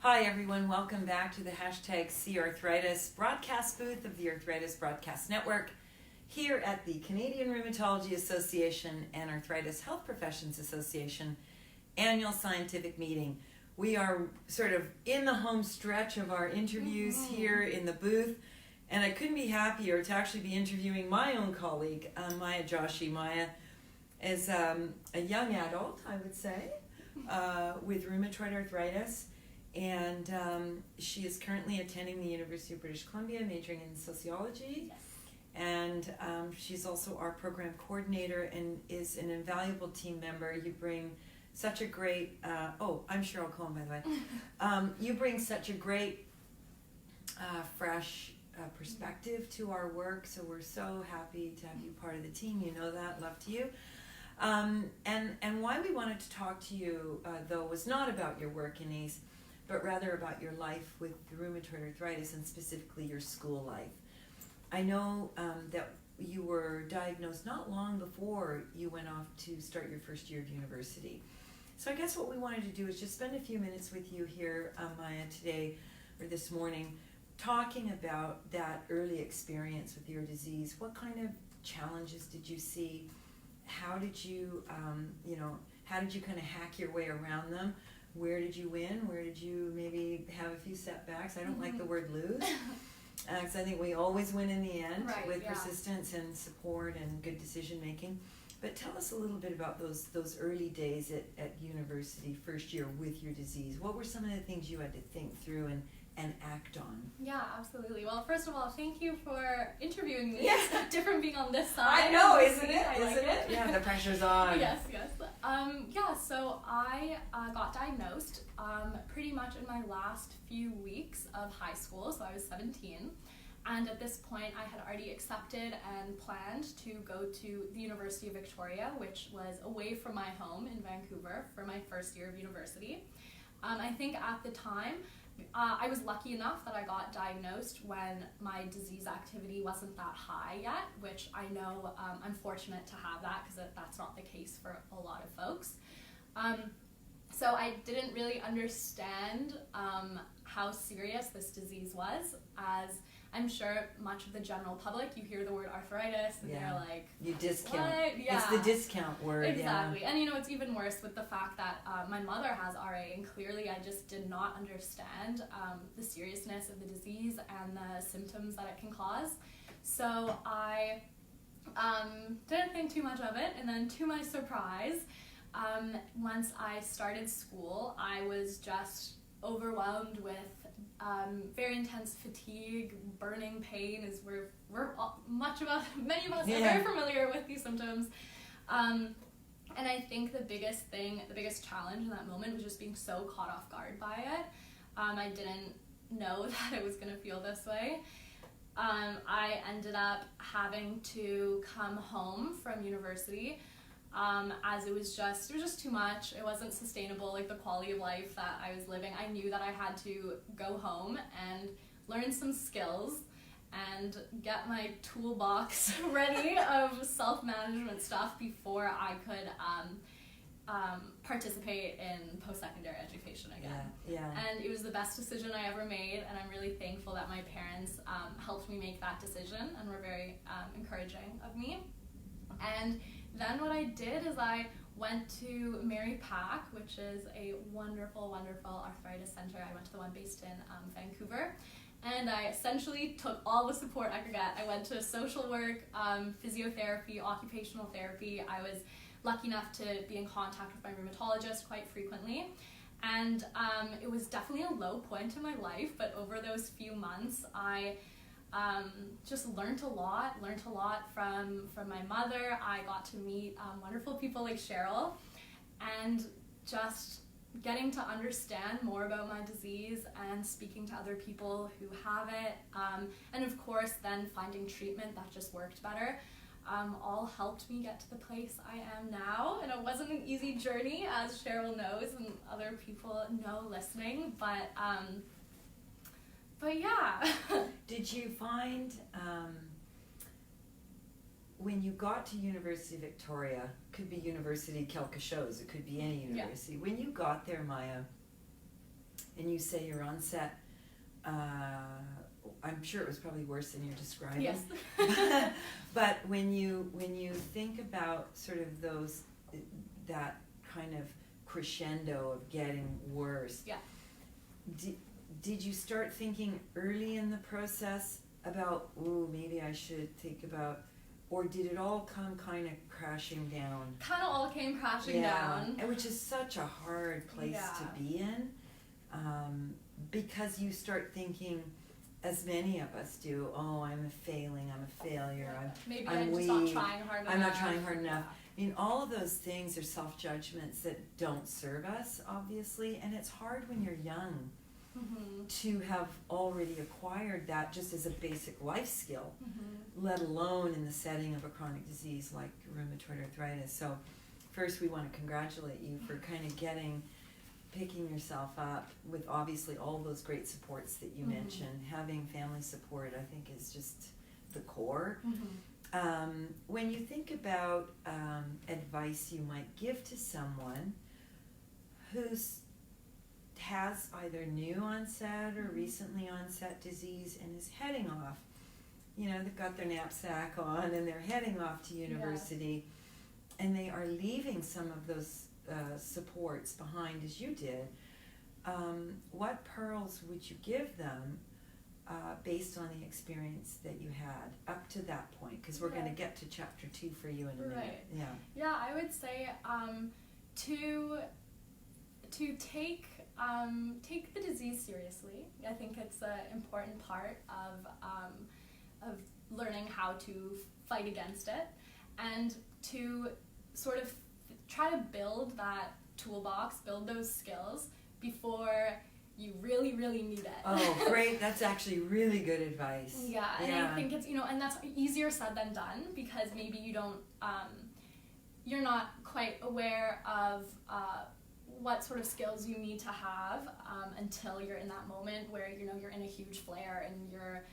Hi everyone, welcome back to the hashtag #CArthritis broadcast booth of the Arthritis Broadcast Network here at the Canadian Rheumatology Association and Arthritis Health Professions Association annual scientific meeting. We are sort of in the home stretch of our interviews here in the booth, and I couldn't be happier to actually be interviewing my own colleague, Maya Joshi. Maya is a young adult, I would say, with rheumatoid arthritis. And she is currently attending the University of British Columbia, majoring in sociology. Yes. And she's also our program coordinator and is an invaluable team member. You bring such a great, I'm Cheryl Koehn, by the way. You bring such a great, fresh perspective to our work. So we're so happy to have you part of the team. You know that, love to you. And why we wanted to talk to you, though, was not about your work in ACE, but rather about your life with rheumatoid arthritis and specifically your school life. I know that you were diagnosed not long before you went off to start your first year of university. So I guess what we wanted to do is just spend a few minutes with you here, Maya, today or this morning, talking about that early experience with your disease. What kind of challenges did you see? How did you, how did you kind of hack your way around them? Where did you win? Where did you maybe have a few setbacks? I don't like the word lose, because I think we always win in the end with persistence and support and good decision making. But tell us a little bit about those early days at university, first year with your disease. What were some of the things you had to think through and act on? Yeah, absolutely. Well, first of all, thank you for interviewing me. Yes. It's different being on this side. I know, isn't it? Isn't it? Yeah, the pressure's on. Yes. So I got diagnosed pretty much in my last few weeks of high school, so I was 17. And at this point, I had already accepted and planned to go to the University of Victoria, which was away from my home in Vancouver for my first year of university. I think at the time, I was lucky enough that I got diagnosed when my disease activity wasn't that high yet, which I know I'm fortunate to have that because that's not the case for a lot of folks. So I didn't really understand how serious this disease was, as I'm sure much of the general public, you hear the word arthritis and they're like, you discount. What? Yeah. It's the discount word. Exactly. Yeah. And it's even worse with the fact that my mother has RA, and clearly I just did not understand the seriousness of the disease and the symptoms that it can cause. So I didn't think too much of it, and then to my surprise, once I started school, I was just overwhelmed with very intense fatigue, burning pain, as many of us are very familiar with these symptoms. And I think the biggest challenge in that moment was just being so caught off guard by it. I didn't know that it was going to feel this way. I ended up having to come home from university, as it was just too much. It wasn't sustainable, like the quality of life that I was living. I knew that I had to go home and learn some skills and get my toolbox ready of self-management stuff before I could participate in post-secondary education again. Yeah. And it was the best decision I ever made, and I'm really thankful that my parents helped me make that decision and were very encouraging of me. And then what I did is I went to Mary Pack, which is a wonderful, wonderful arthritis center. I went to the one based in Vancouver, and I essentially took all the support I could get. I went to social work, physiotherapy, occupational therapy. I was lucky enough to be in contact with my rheumatologist quite frequently, and it was definitely a low point in my life, but over those few months, I just learned a lot from my mother. I got to meet wonderful people like Cheryl, and just getting to understand more about my disease and speaking to other people who have it, and of course then finding treatment that just worked better, all helped me get to the place I am now. And it wasn't an easy journey, as Cheryl knows and other people know listening, but yeah. Did you find when you got to University of Victoria, could be University Quelque chose, it could be any university, when you got there, Maya, and you say your onset, I'm sure it was probably worse than you're describing. Yes. But when you think about sort of that kind of crescendo of getting worse, Yeah. Did you start thinking early in the process about, ooh, maybe I should think about, or did it all come kind of crashing down? Kind of all came crashing down. And which is such a hard place to be in, because you start thinking, as many of us do, oh, I'm a failure, Maybe I'm I'm weak, just not trying hard enough. I'm not trying hard enough. I mean, all of those things are self-judgments that don't serve us, obviously, and it's hard when you're young to have already acquired that just as a basic life skill, let alone in the setting of a chronic disease like rheumatoid arthritis. So first we want to congratulate you for kind of picking yourself up with obviously all those great supports that you mentioned. Having family support, I think, is just the core. When you think about advice you might give to someone who's has either new onset or recently onset disease and is heading off, they've got their knapsack on and they're heading off to university, and they are leaving some of those supports behind as you did, what pearls would you give them based on the experience that you had up to that point? Because we're going to get to chapter 2 for you in a minute. Yeah, I would say to take the disease seriously. I think it's an important part of learning how to fight against it, and to sort of try to build that toolbox, build those skills before you really, really need it. Oh, great. That's actually really good advice. Yeah, and I think it's, and that's easier said than done, because maybe you don't, you're not quite aware of what sort of skills you need to have until you're in that moment where, you're in a huge flare and you're,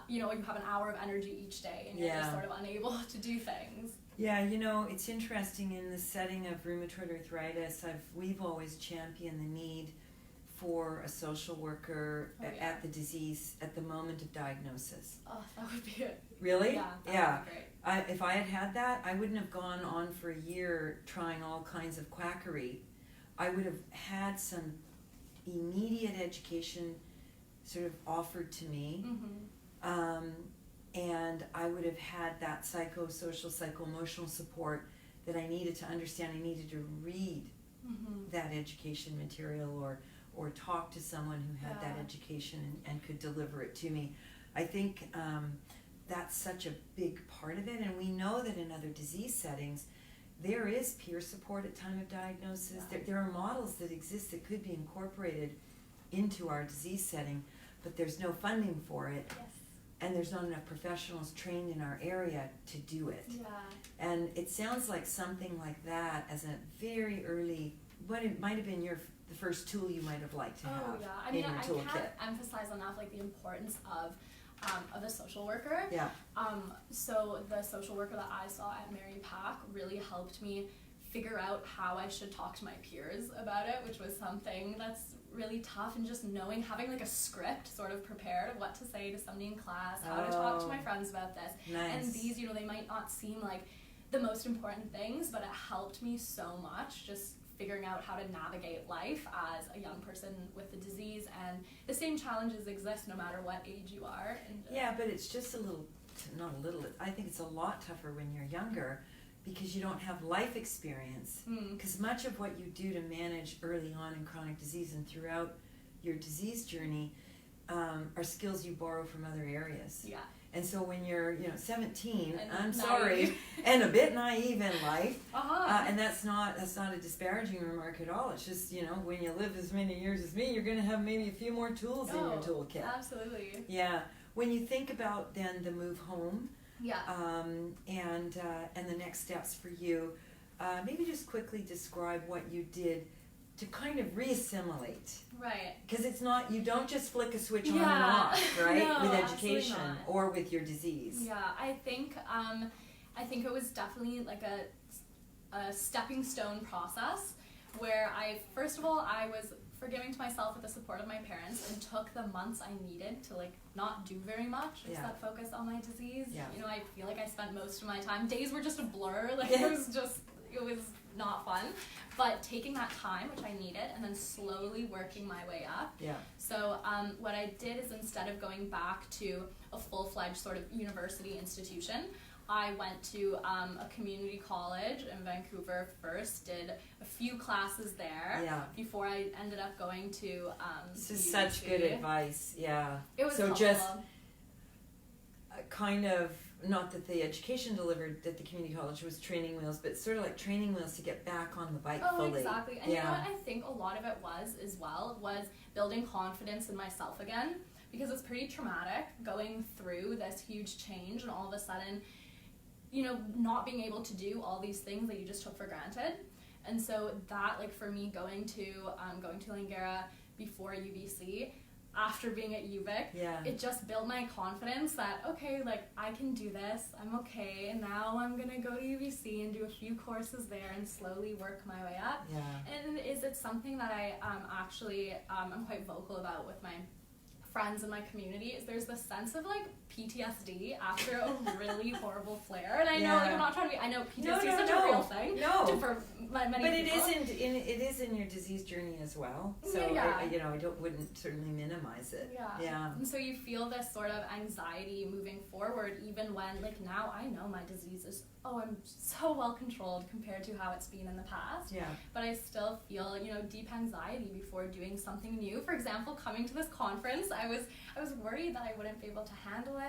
you have an hour of energy each day and you're just sort of unable to do things. Yeah, it's interesting in the setting of rheumatoid arthritis, we've always championed the need for a social worker at the disease at the moment of diagnosis. Oh, that would be it. Really? Yeah, that would be great. If I had that, I wouldn't have gone on for a year trying all kinds of quackery. I would have had some immediate education sort of offered to me, and I would have had that psychosocial, psycho-emotional support that I needed to understand. I needed to read that education material or talk to someone who had that education and could deliver it to me. I think that's such a big part of it, and we know that in other disease settings there is peer support at time of diagnosis. There are models that exist that could be incorporated into our disease setting, but there's no funding for it. Yes. And there's not enough professionals trained in our area to do it. Yeah. And it sounds like something like that as a very early, it might have been the first tool you might have liked to have in your toolkit. I can't emphasize enough the importance of a social worker. Yeah. So the social worker that I saw at Mary Pack really helped me figure out how I should talk to my peers about it, which was something that's really tough, and just having a script sort of prepared of what to say to somebody in class, how to talk to my friends about this. Nice. And these, they might not seem like the most important things, but it helped me so much just figuring out how to navigate life as a young person with the disease, and the same challenges exist no matter what age you are. And, but it's just I think it's a lot tougher when you're younger, because you don't have life experience. Because much of what you do to manage early on in chronic disease and throughout your disease journey are skills you borrow from other areas. Yeah. And so when you're 17, and and a bit naive in life, and that's not a disparaging remark at all. It's just when you live as many years as me, you're going to have maybe a few more tools in your toolkit. Absolutely. Yeah. When you think about then the move home, and the next steps for you, maybe just quickly describe what you did to kind of re-assimilate. Right. Because it's not, you don't just flick a switch on and off, right? No, with education or with your disease. Yeah, I think it was definitely a stepping stone process where I was forgiving to myself with the support of my parents, and took the months I needed to like not do very much except focus on my disease. Yeah. You know, I feel like I spent most of my time, days were just a blur, like Yeah. it was not fun. But taking that time, which I needed, and then slowly working my way up. Yeah. So what I did is, instead of going back to a full-fledged sort of university institution, I went to a community college in Vancouver first, did a few classes there before I ended up going to This is such good advice. Yeah. It was so helpful. Just kind of, not that the education delivered at the community college was training wheels, but sort of like training wheels to get back on the bike fully. Oh, exactly. And you know what I think a lot of it was as well, was building confidence in myself again, because it's pretty traumatic going through this huge change and all of a sudden, you know, not being able to do all these things that you just took for granted. And so that, like, for me, going to Langara before UBC, after being at UVic, it just built my confidence that, okay, like, I can do this, I'm okay, and now I'm gonna go to UBC and do a few courses there and slowly work my way up. And it's something that I actually I'm quite vocal about with my friends in my community, is there's this sense of like PTSD after a really horrible flare, and I know, like, I'm not trying to be, I know PTSD is such a real thing for many but people. It is in your disease journey as well, so I wouldn't certainly minimize it. And so you feel this sort of anxiety moving forward, even when, like, now I know my disease is, I'm so well controlled compared to how it's been in the past, but I still feel, you know, deep anxiety before doing something new. For example, coming to this conference, I was worried that I wouldn't be able to handle it.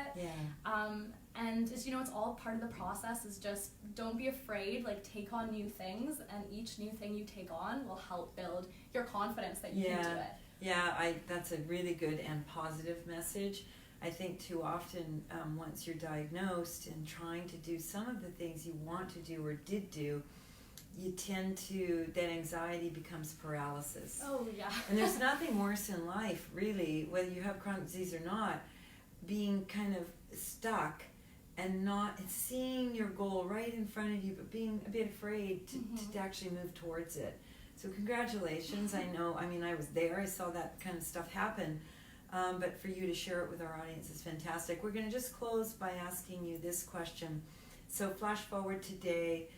And just, you know, it's all part of the process, is just don't be afraid, like, take on new things, and each new thing you take on will help build your confidence that you can do it. That's a really good and positive message. I think too often, once you're diagnosed and trying to do some of the things you want to do or did do, you tend to, that anxiety becomes paralysis. And there's nothing worse in life, really, whether you have chronic disease or not, being kind of stuck and not seeing your goal right in front of you, but being a bit afraid to actually move towards it. So congratulations. I know, I mean, I was there, I saw that kind of stuff happen. But for you to share it with our audience is fantastic. We're going to just close by asking you this question. So flash forward today,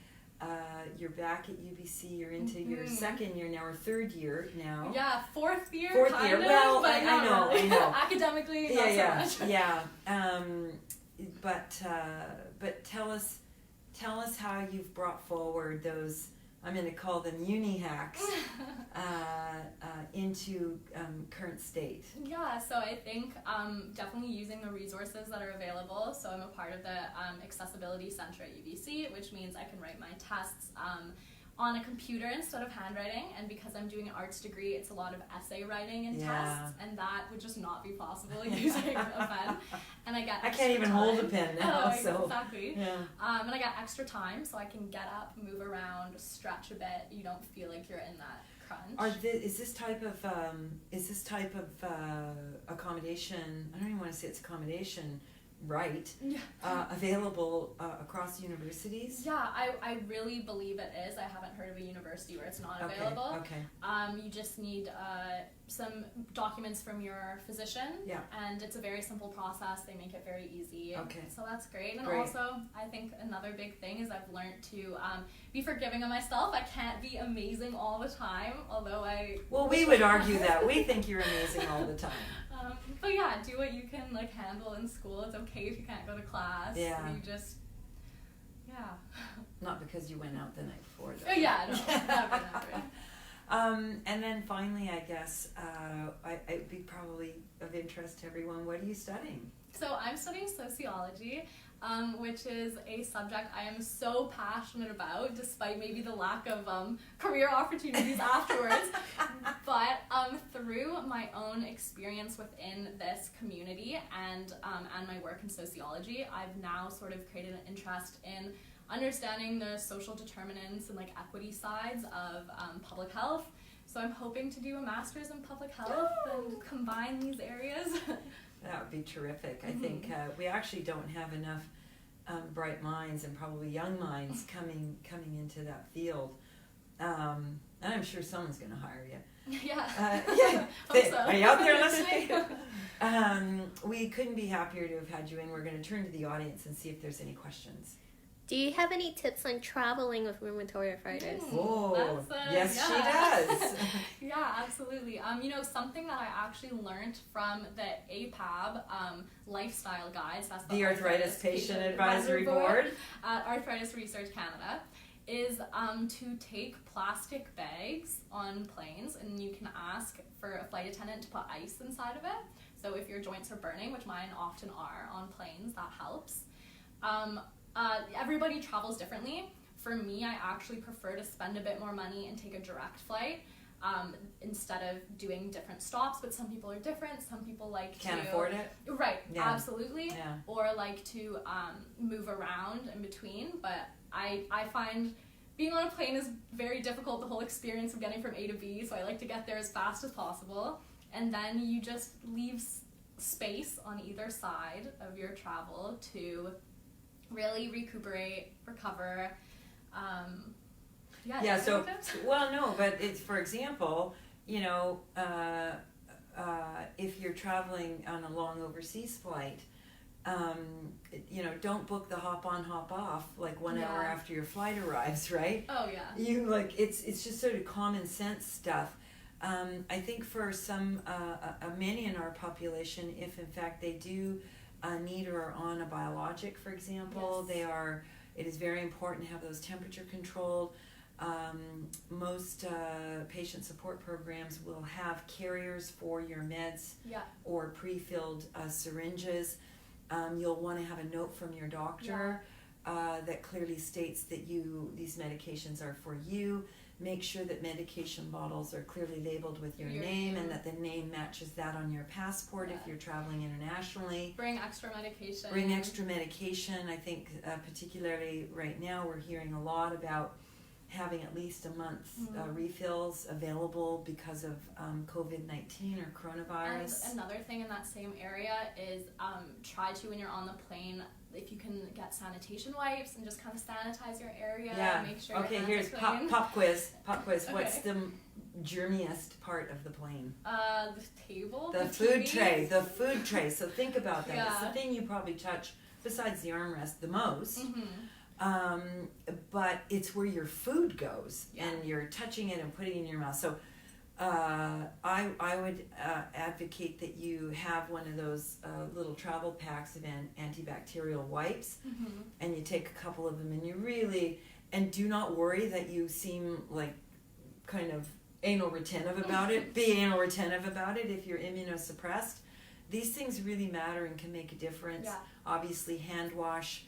you're back at UBC, you're into your second year now, or third year now. Fourth year, well, but I know. Academically, not so much. But tell us how you've brought forward those, I'm going to call them uni hacks, into current state. So I think definitely using the resources that are available. So I'm a part of the Accessibility Center at UBC, which means I can write my tests on a computer instead of handwriting, and because I'm doing an arts degree, it's a lot of essay writing and tests, and that would just not be possible using a pen. And I can't even hold a pen now. Exactly. And I got extra time, so I can get up, move around, stretch a bit. You don't feel like you're in that crunch. Is this type of accommodation? I don't even want to say it's accommodation. Available across universities? I really believe it is. I haven't heard of a university where it's not available. You just need some documents from your physician, and it's a very simple process. They make it very easy. So that's great. And also, I think another big thing is I've learned to be forgiving of myself. I can't be amazing all the time, although we would argue that. We think you're amazing all the time. But do what you can, like, handle in school. It's okay if you can't go to class. You just, Not because you went out the night before, though. Never. And then finally, I guess, it'd be probably of interest to everyone. What are you studying? So I'm studying sociology, which is a subject I am so passionate about, despite maybe the lack of career opportunities afterwards. But through my own experience within this community and my work in sociology, I've now sort of created an interest in understanding the social determinants and, like, equity sides of public health. So I'm hoping to do a master's in public health and combine these areas. That would be terrific. I think we actually don't have enough bright minds and probably young minds coming into that field. And I'm sure someone's going to hire you. Yeah. Hope so. Are you out there listening? We couldn't be happier to have had you in. We're going to turn to the audience and see if there's any questions. Do you have any tips on traveling with rheumatoid arthritis? Oh, yes, she does. Yeah, absolutely. Something that I actually learned from the APAB lifestyle guides, that's the Arthritis Patient Advisory Board at Arthritis Research Canada, is to take plastic bags on planes, and you can ask for a flight attendant to put ice inside of it. So if your joints are burning, which mine often are on planes, that helps. Everybody travels differently. For me, I actually prefer to spend a bit more money and take a direct flight instead of doing different stops, but some people are different. Some people can't afford it. Right, yeah. Absolutely. Yeah. Or like to move around in between, but I find being on a plane is very difficult, the whole experience of getting from A to B, so I like to get there as fast as possible, and then you just leave space on either side of your travel to really recuperate, recover. So, well, no, but it's, for example, if you're traveling on a long overseas flight, don't book the hop on, hop off like 1 hour after your flight arrives, right? Oh, yeah. It's just sort of common sense stuff. I think for many in our population, if in fact they do need or are on a biologic, for example, it is very important to have those temperature controlled. Most patient support programs will have carriers for your meds or pre-filled syringes. You'll want to have a note from your doctor that clearly states that these medications are for you. Make sure that medication bottles are clearly labeled with your name and that the name matches that on your passport if you're traveling internationally. Bring extra medication. I think particularly right now we're hearing a lot about having at least a month's refills available because of COVID-19 or coronavirus. And another thing in that same area is try to, when you're on the plane, if you can get sanitation wipes and just kind of sanitize your area and make sure your hands here's are clean. pop quiz. Okay. What's the germiest part of the plane? The table. The food tray. So think about that. It's the thing you probably touch, besides the armrest, the most. But it's where your food goes, and you're touching it and putting it in your mouth. So I would advocate that you have one of those little travel packs of antibacterial wipes, and you take a couple of them, and you really, and do not worry that you seem like kind of anal retentive about it. Be anal retentive about it if you're immunosuppressed. These things really matter and can make a difference. Obviously, hand wash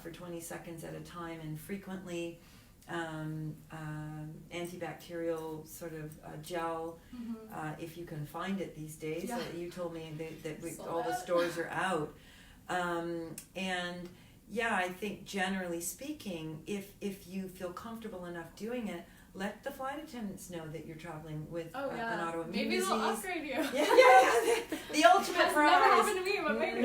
for 20 seconds at a time and frequently. Antibacterial sort of gel, if you can find it these days. You told me that all the stores are out. And I think generally speaking, if you feel comfortable enough doing it, let the flight attendants know that you're traveling with an autoimmune maybe disease. Maybe they'll upgrade you. The ultimate prize. Never happened to me, but maybe.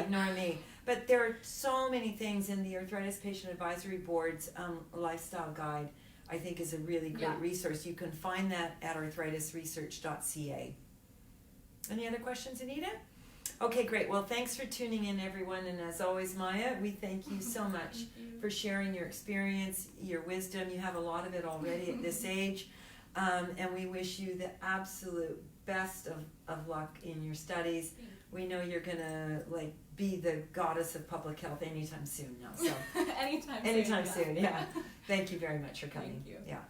Nor me. But there are so many things in the Arthritis Patient Advisory Board's lifestyle guide. I think is a really great resource. You can find that at arthritisresearch.ca. Any other questions, Anita? Okay, great. Well, thanks for tuning in, everyone. And as always, Maya, we thank you so much for sharing your experience, your wisdom. You have a lot of it already at this age. And we wish you the absolute best of luck in your studies. We know you're going to be the goddess of public health anytime soon now. So anytime soon. Thank you very much for coming. Thank you. Yeah.